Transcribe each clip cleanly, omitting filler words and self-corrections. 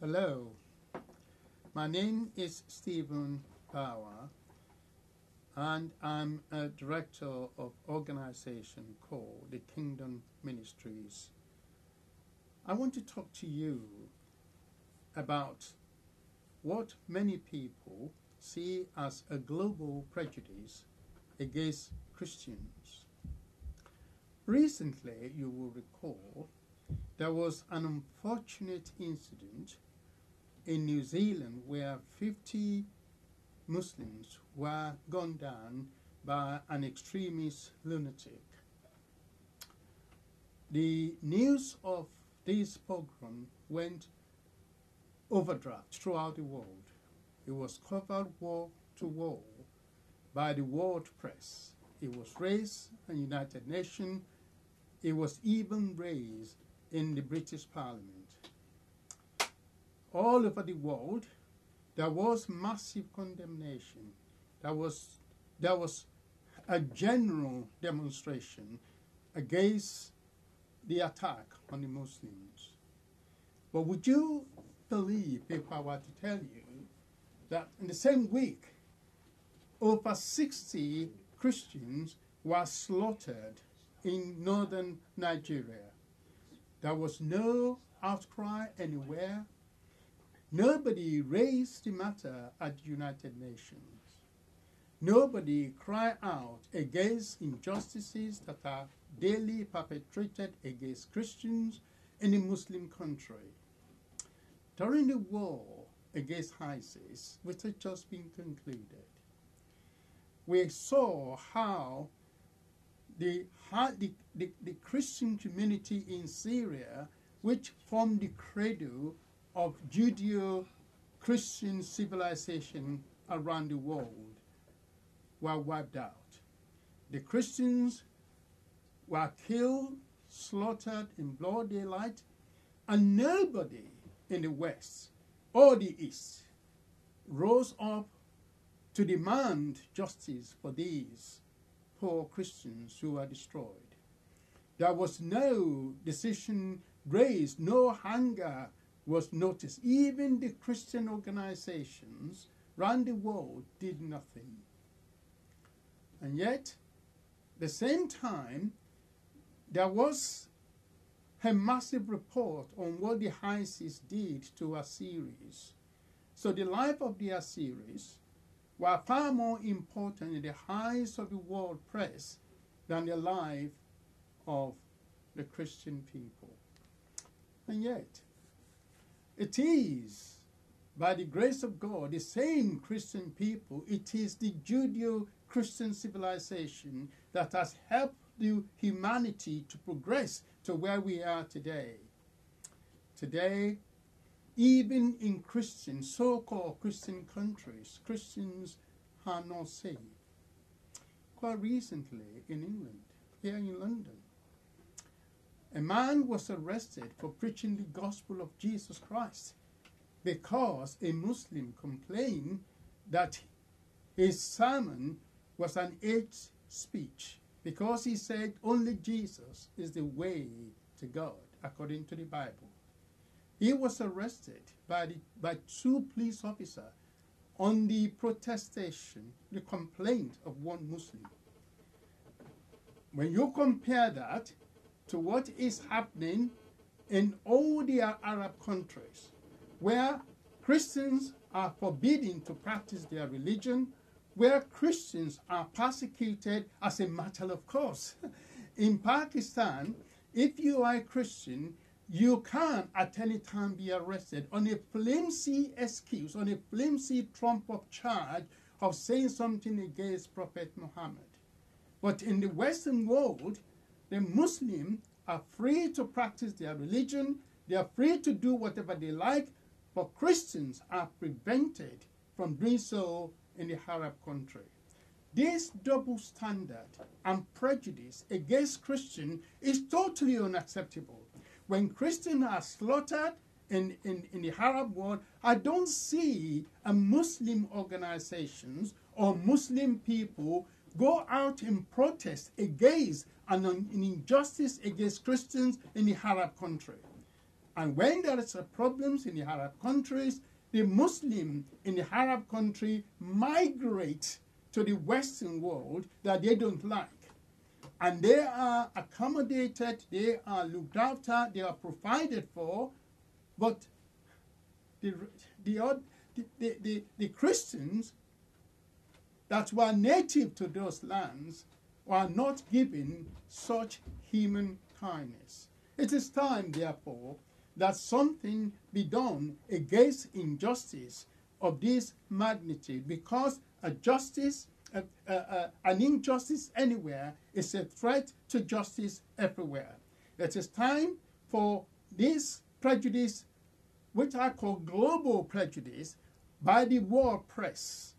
Hello, my name is Stephen Bawa, and I'm a director of organization called the Kingdom Ministries. I want to talk to you about what many people see as a global prejudice against Christians. Recently, you will recall, there was an unfortunate incident in New Zealand where 50 Muslims were gunned down by an extremist lunatic. The news of this pogrom went overdraft throughout the world. It was covered wall to wall by the world press. It was raised in the United Nations. It was even raised in the British Parliament. All over the world, there was massive condemnation. There was a general demonstration against the attack on the Muslims. But would you believe, if I were to tell you, that in the same week, over 60 Christians were slaughtered in northern Nigeria? There was no outcry anywhere. Nobody raised the matter at the United Nations. Nobody cried out against injustices that are daily perpetrated against Christians in a Muslim country. During the war against ISIS, which had just been concluded, we saw how the Christian community in Syria, which formed the cradle of Judeo-Christian civilization around the world, were wiped out. The Christians were killed, slaughtered in broad daylight, and nobody in the West or the East rose up to demand justice for these poor Christians who were destroyed. There was no decision raised, no anger was noticed. Even the Christian organizations around the world did nothing. And yet, at the same time, there was a massive report on what the ISIS did to Assyrians. So the life of the Assyrians were far more important in the eyes of the world press than the life of the Christian people. And yet, it is, by the grace of God, the same Christian people, it is the Judeo-Christian civilization that has helped the humanity to progress to where we are today. Today, even in Christian, so-called Christian countries, Christians are not saved. Quite recently in England, here in London, a man was arrested for preaching the gospel of Jesus Christ because a Muslim complained that his sermon was an hate speech, because he said only Jesus is the way to God, according to the Bible. He was arrested by two police officers on the protestation, the complaint of one Muslim. When you compare that to what is happening in all the Arab countries, where Christians are forbidden to practice their religion, where Christians are persecuted as a matter of course. In Pakistan, if you are a Christian, you can at any time be arrested on a flimsy excuse, on a flimsy trump-up charge of saying something against Prophet Muhammad. But in the Western world, the Muslims are free to practice their religion, they are free to do whatever they like, but Christians are prevented from doing so in the Arab country. This double standard and prejudice against Christians is totally unacceptable. When Christians are slaughtered in the Arab world, I don't see a Muslim organizations or Muslim people go out in protest against an injustice against Christians in the Arab country. And when there is problems in the Arab countries, the Muslim in the Arab country migrate to the Western world that they don't like. And they are accommodated, they are looked after, they are provided for, but the Christians that were native to those lands are not given such human kindness. It is time, therefore, that something be done against injustice of this magnitude, because an injustice anywhere is a threat to justice everywhere. It is time for this prejudice, which I call global prejudice, by the world press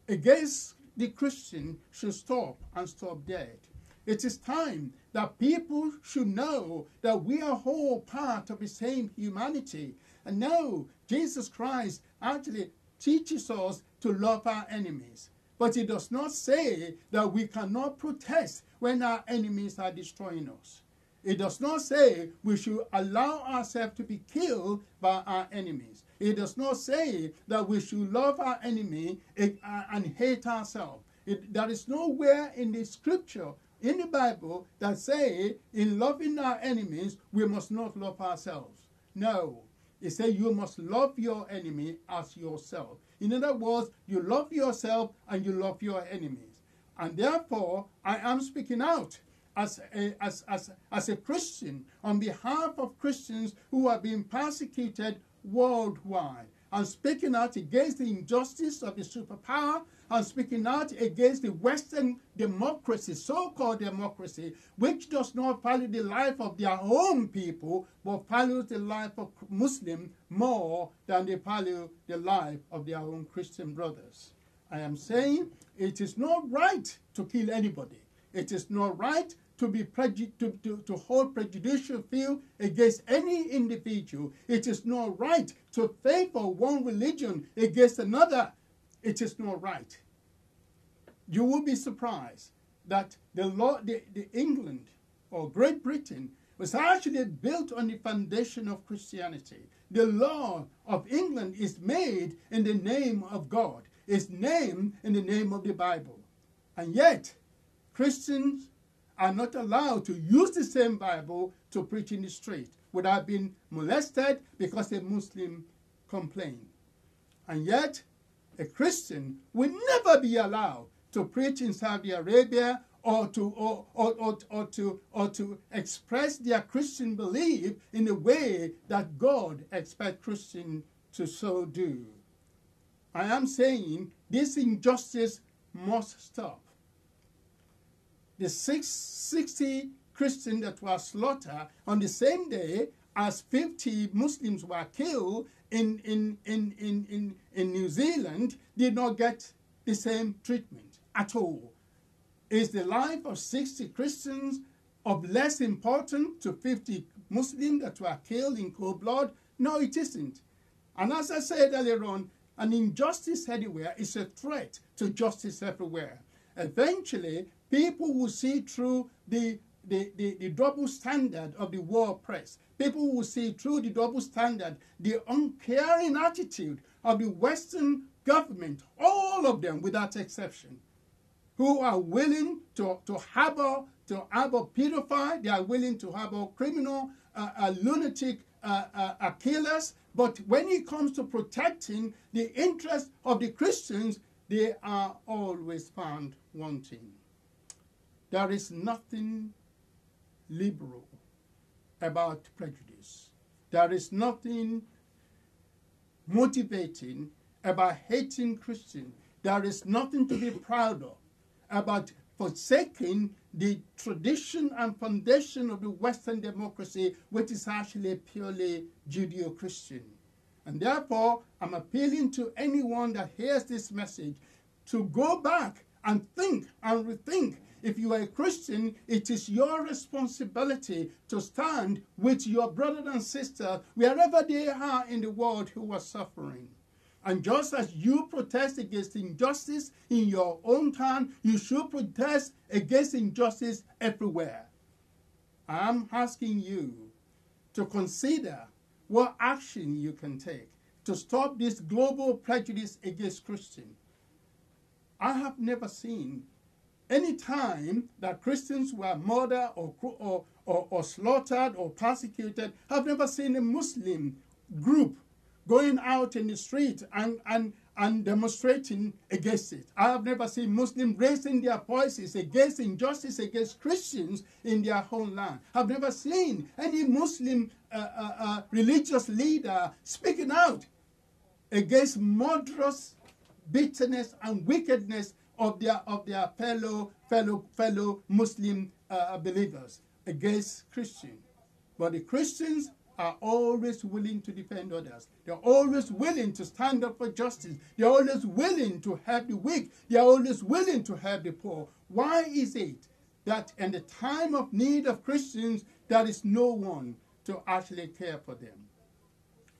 against the Christian should stop and stop dead. It is time that people should know that we are all part of the same humanity. And now Jesus Christ actually teaches us to love our enemies. But he does not say that we cannot protest when our enemies are destroying us. It does not say we should allow ourselves to be killed by our enemies. It does not say that we should love our enemy and hate ourselves. There is nowhere in the scripture, in the Bible, that say in loving our enemies, we must not love ourselves. No. It says you must love your enemy as yourself. In other words, you love yourself and you love your enemies. And therefore, I am speaking out as a Christian on behalf of Christians who are being persecuted worldwide. I'm speaking out against the injustice of the superpower. I'm speaking out against the Western democracy, so-called democracy, which does not value the life of their own people, but values the life of Muslims more than they value the life of their own Christian brothers. I am saying it is not right to kill anybody. It is not right to be to hold prejudicial view against any individual. It is not right to favor one religion against another. It is not right. You will be surprised that the England or Great Britain was actually built on the foundation of Christianity. The law of England is made in the name of God. It's named in the name of the Bible. And yet, Christians are not allowed to use the same Bible to preach in the street without being molested because a Muslim complained. And yet, a Christian will never be allowed to preach in Saudi Arabia or to express their Christian belief in a way that God expects Christians to so do. I am saying this injustice must stop. The 60 Christians that were slaughtered on the same day as 50 Muslims were killed in New Zealand did not get the same treatment at all. Is the life of 60 Christians of less importance to 50 Muslims that were killed in cold blood? No, it isn't. And as I said earlier on, an injustice anywhere is a threat to justice everywhere. Eventually, people will see through the double standard of the world press. People will see through the double standard, the uncaring attitude of the Western government, all of them without exception, who are willing to harbor pedophile, they are willing to harbor criminal, lunatic killers. But when it comes to protecting the interests of the Christians, they are always found wanting. There is nothing liberal about prejudice. There is nothing motivating about hating Christians. There is nothing to be proud of about forsaking the tradition and foundation of the Western democracy, which is actually purely Judeo-Christian. And therefore, I'm appealing to anyone that hears this message to go back and think and rethink. If you are a Christian, it is your responsibility to stand with your brothers and sisters wherever they are in the world who are suffering. And just as you protest against injustice in your own town, you should protest against injustice everywhere. I'm asking you to consider what action you can take to stop this global prejudice against Christians. I have never seen any time that Christians were murdered or slaughtered or persecuted. I've never seen a Muslim group going out in the street and demonstrating against it. I have never seen Muslims raising their voices against injustice against Christians in their own land. I've never seen any Muslim religious leader speaking out against murderous bitterness and wickedness of their fellow Muslim believers against Christians. But the Christians are always willing to defend others. They're always willing to stand up for justice. They're always willing to help the weak. They're always willing to help the poor. Why is it that in the time of need of Christians, there is no one to actually care for them?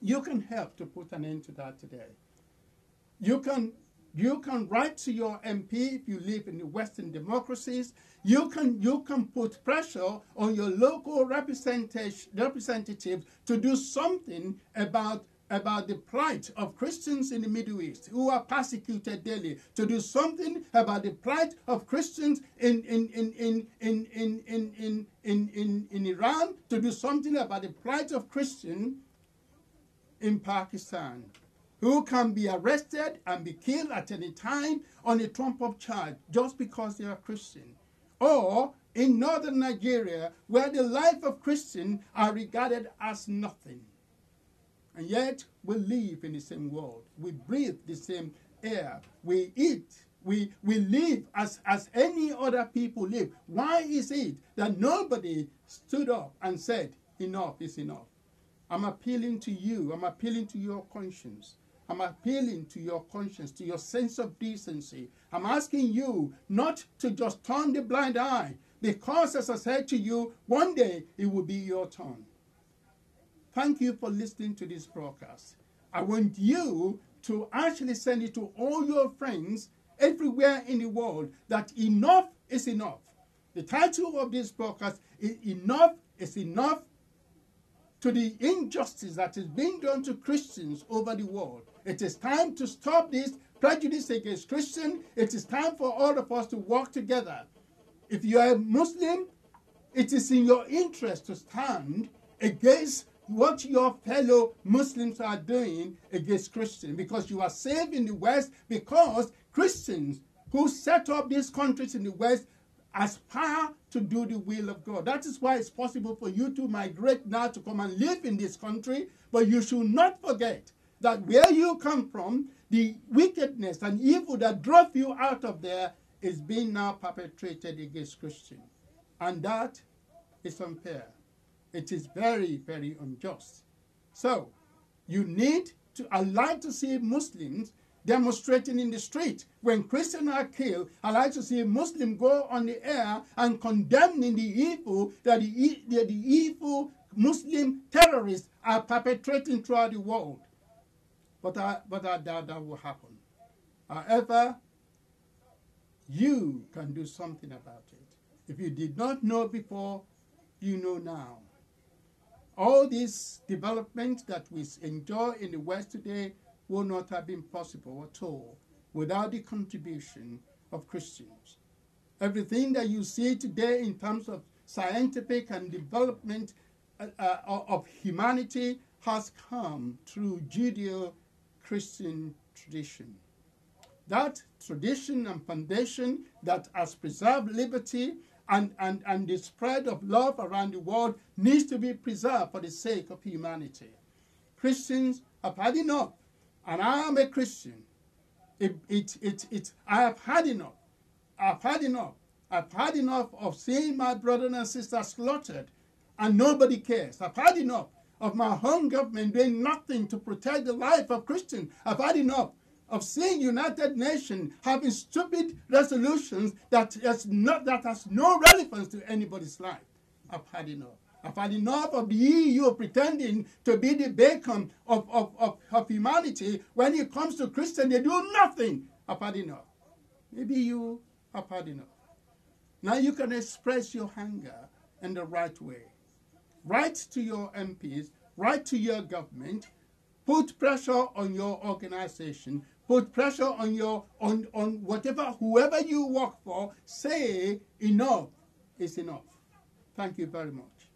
You can help to put an end to that today. You can write to your MP if you live in the Western democracies. You can put pressure on your local representatives to do something about the plight of Christians in the Middle East who are persecuted daily, to do something about the plight of Christians in Iran, to do something about the plight of Christians in Pakistan, who can be arrested and be killed at any time on a trump-up charge just because they are Christian. Or in northern Nigeria, where the life of Christians are regarded as nothing. And yet, we live in the same world. We breathe the same air. We eat. We live as any other people live. Why is it that nobody stood up and said, enough is enough? I'm appealing to you. I'm appealing to your conscience. I'm appealing to your conscience, to your sense of decency. I'm asking you not to just turn the blind eye, because, as I said to you, one day it will be your turn. Thank you for listening to this broadcast. I want you to actually send it to all your friends everywhere in the world that enough is enough. The title of this broadcast is Enough is Enough to the injustice that is being done to Christians over the world. It is time to stop this prejudice against Christians. It is time for all of us to work together. If you are a Muslim, it is in your interest to stand against what your fellow Muslims are doing against Christians, because you are saved in the West, because Christians who set up these countries in the West aspire to do the will of God. That is why it's possible for you to migrate now to come and live in this country. But you should not forget that where you come from, the wickedness and evil that drove you out of there is being now perpetrated against Christians. And that is unfair. It is very, very unjust. So, you need to, I like to see Muslims demonstrating in the street. When Christians are killed, I like to see a Muslim go on the air and condemning the evil that the evil Muslim terrorists are perpetrating throughout the world. But I doubt that will happen. However, you can do something about it. If you did not know before, you know now. All this development that we enjoy in the West today would not have been possible at all without the contribution of Christians. Everything that you see today in terms of scientific and development of humanity has come through Judeo-Christian tradition. That tradition and foundation that has preserved liberty and the spread of love around the world needs to be preserved for the sake of humanity. Christians have had enough, and I am a Christian. I have had enough. I've had enough. I've had enough of seeing my brothers and sisters slaughtered, and nobody cares. I've had enough of my home government doing nothing to protect the life of Christians. I've had enough of seeing United Nations having stupid resolutions that has no relevance to anybody's life. I've had enough. I've had enough of the EU pretending to be the beacon of humanity. When it comes to Christians, they do nothing. I've had enough. Maybe you have had enough. Now you can express your anger in the right way. Write to your MPs, write to your government, put pressure on your organization, put pressure on on whatever, whoever you work for, say enough is enough. Thank you very much.